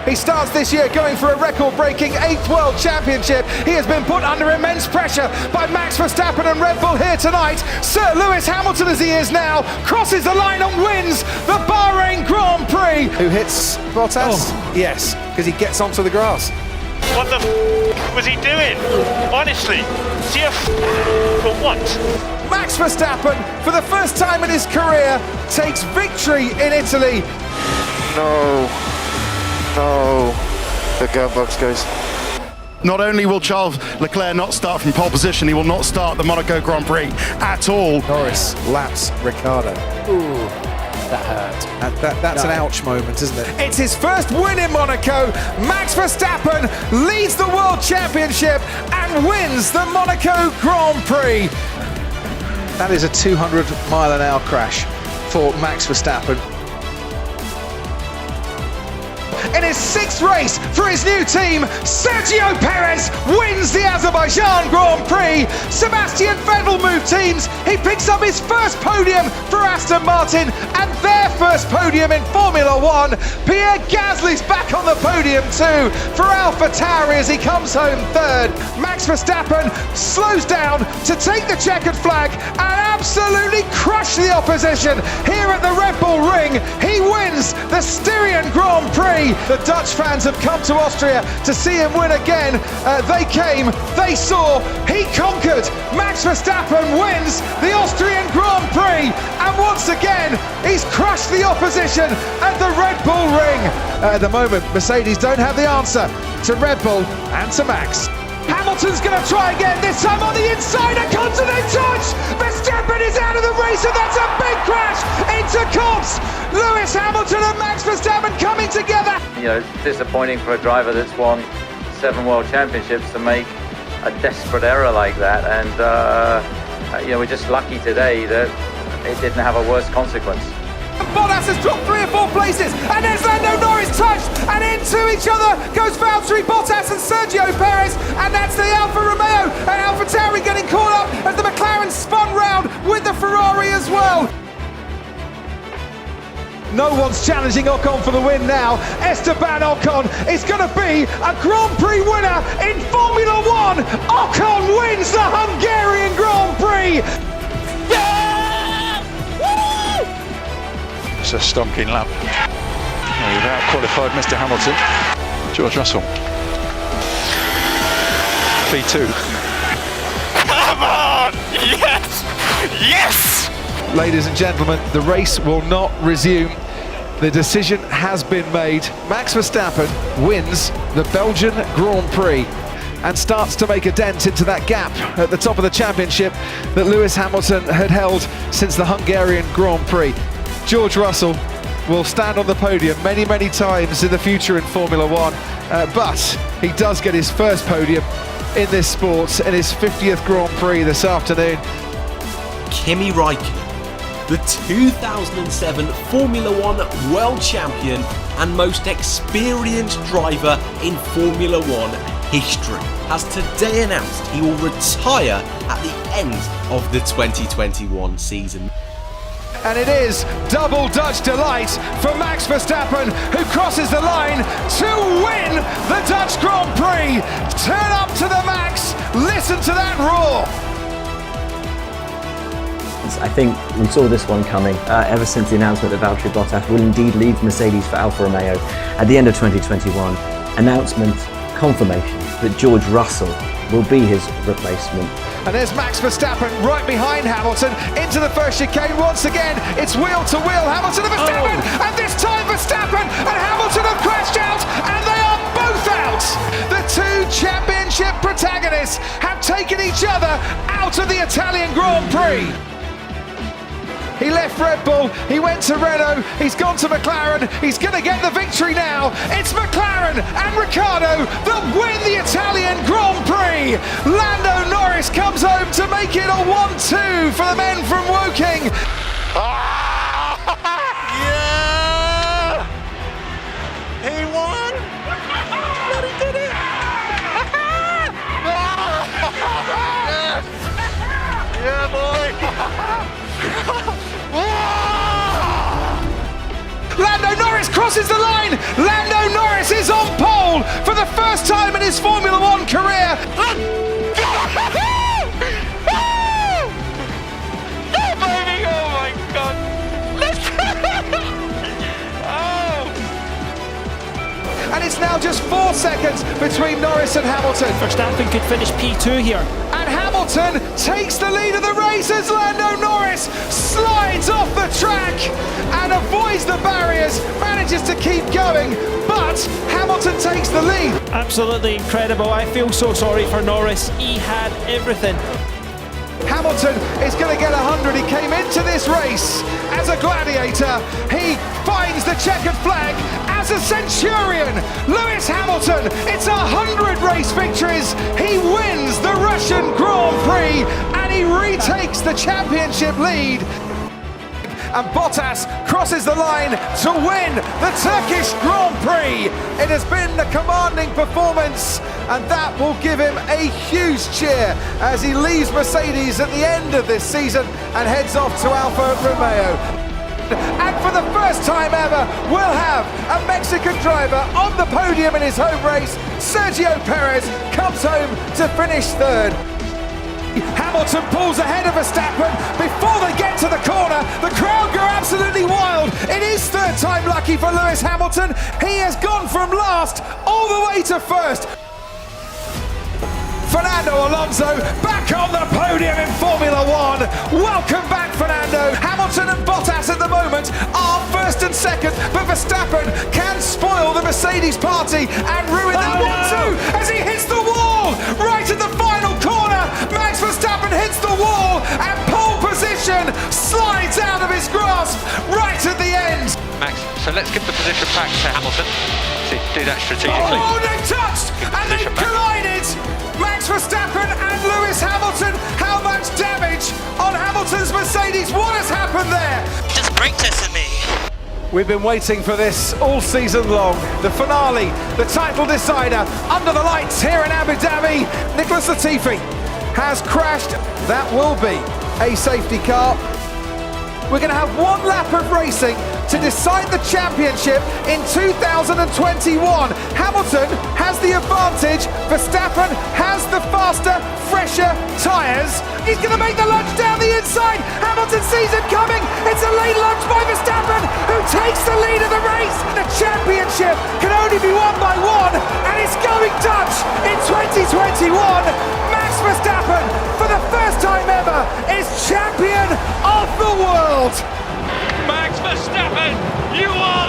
He starts this year going for a record-breaking 8th World Championship. He has been put under immense pressure by Max Verstappen and Red Bull here tonight. Sir Lewis Hamilton, as he is now, crosses the line and wins the Bahrain Grand Prix. Who hits Bottas? Oh. Yes, because he gets onto the grass. What the was he doing? Honestly, see for what? Max Verstappen, for the first time in his career, takes victory in Italy. No, the gun box goes. Not only will Charles Leclerc not start from pole position, he will not start the Monaco Grand Prix at all. Norris laps Ricciardo. Ooh, that hurt. That's an ouch moment, isn't it? It's his first win in Monaco. Max Verstappen leads the World Championship and wins the Monaco Grand Prix. That is a 200-mile-an-hour crash for Max Verstappen. In his 6th race for his new team, Sergio Perez wins the Azerbaijan Grand Prix. Sebastian Vettel moved teams. He picks up his first podium for Aston Martin and their first podium in Formula One. Pierre Gasly's back on the podium too for AlphaTauri as he comes home 3rd. Max Verstappen slows down to take the checkered flag and absolutely crush the opposition here at the Red Bull Ring. He wins the Styrian Grand Prix. The Dutch fans have come to Austria to see him win again. They came, they saw, he conquered. Max Verstappen wins the Austrian Grand Prix, and once again, he's crushed the opposition at the Red Bull Ring. At the moment, Mercedes don't have the answer to Red Bull and to Max. Hamilton's going to try again, this time on the inside, a continent touch! Verstappen is out of the race, and that's a big crash into Copse! Lewis Hamilton and Max Verstappen coming together! You know, it's disappointing for a driver that's won 7 World Championships to make a desperate error like that, and you know, we're just lucky today that it didn't have a worse consequence. Bottas has dropped 3 or 4 places, and there's Lando Norris touched, and into each other goes Valtteri Bottas and Sergio Perez, and that's the Alfa Romeo and AlphaTauri getting caught up as the McLaren spun round with the Ferrari as well. No one's challenging Ocon for the win now. Esteban Ocon is going to be a Grand Prix winner in Formula One. Ocon wins the Hungarian Grand Prix. It's a stonking lap. Without qualified Mr. Hamilton, George Russell. P2. Come on! Yes! Yes! Ladies and gentlemen, the race will not resume. The decision has been made. Max Verstappen wins the Belgian Grand Prix and starts to make a dent into that gap at the top of the championship that Lewis Hamilton had held since the Hungarian Grand Prix. George Russell will stand on the podium many, many times in the future in Formula One, but he does get his first podium in this sport in his 50th Grand Prix this afternoon. Kimi Raikkonen, the 2007 Formula One World Champion and most experienced driver in Formula One history, has today announced he will retire at the end of the 2021 season. And it is double Dutch delight for Max Verstappen, who crosses the line to win the Dutch Grand Prix. Turn up to the max, listen to that roar. I think we saw this one coming ever since the announcement that Valtteri Bottas will indeed leave Mercedes for Alfa Romeo at the end of 2021. Announcement, confirmation that George Russell will be his replacement. And there's Max Verstappen right behind Hamilton into the first chicane once again. It's wheel to wheel, Hamilton and Verstappen, and this time Verstappen and Hamilton have crashed out, and they are both out. The 2 championship protagonists have taken each other out of the Italian Grand Prix. He left Red Bull, he went to Renault, he's gone to McLaren, he's going to get the victory now. It's McLaren and Ricciardo that win the Italian Grand Prix. Lando Norris comes home to make it a 1-2 for the men from Woking. Yeah! He won! But he did it! Yes! Yeah, boy! Lando Norris crosses the line. Lando Norris Norris is on pole for the first time in his Formula One career. Oh my God! And it's now just 4 seconds between Norris and Hamilton. Verstappen could finish P2 here. And Hamilton takes the lead of the race as Lando Norris slides off the track and avoids the barriers, manages to keep going, but Hamilton takes the lead. Absolutely incredible. I feel so sorry for Norris. He had everything. Hamilton is going to get 100. He came into this race as a gladiator. He finds the checkered flag as a centurion. Lewis Hamilton, it's 100 race victories. He wins the Russian Grand Prix and he retakes the championship lead. And Bottas crosses the line to win the Turkish Grand Prix. It has been a commanding performance, and that will give him a huge cheer as he leaves Mercedes at the end of this season and heads off to Alfa Romeo. And for the first time ever, we'll have a Mexican driver on the podium in his home race. Sergio Perez comes home to finish third. Hamilton pulls ahead of Verstappen. Before they get to the corner, the crowd go absolutely wild. It is third time lucky for Lewis Hamilton. He has gone from last all the way to first. Fernando Alonso back on the podium in Formula One. Welcome back, Fernando. Hamilton and Bottas at the moment are first and second, but Verstappen can spoil the Mercedes party and ruin that 1-2 as he hits the wall right at the final corner. Max Verstappen hits the wall and pole position slides out of his grasp right at the end. Max, so let's give the position back to Hamilton. See, do that strategically. Oh, they touched and they collided. Max Verstappen and Lewis Hamilton. How much damage on Hamilton's Mercedes? What has happened there? Just brake tested me. We've been waiting for this all season long. The finale, the title decider, under the lights here in Abu Dhabi. Nicholas Latifi has crashed. That will be a safety car. We're going to have one lap of racing to decide the championship in 2021. Hamilton has the advantage. Verstappen has the faster, fresher tyres. He's going to make the lunge down the inside. Hamilton sees it coming. It's a late lunge by Verstappen, who takes the lead of the race. The championship can only be won by one, and it's going Dutch in 2021. Max Verstappen, for the first time ever, is champion of the world. Max Verstappen, you are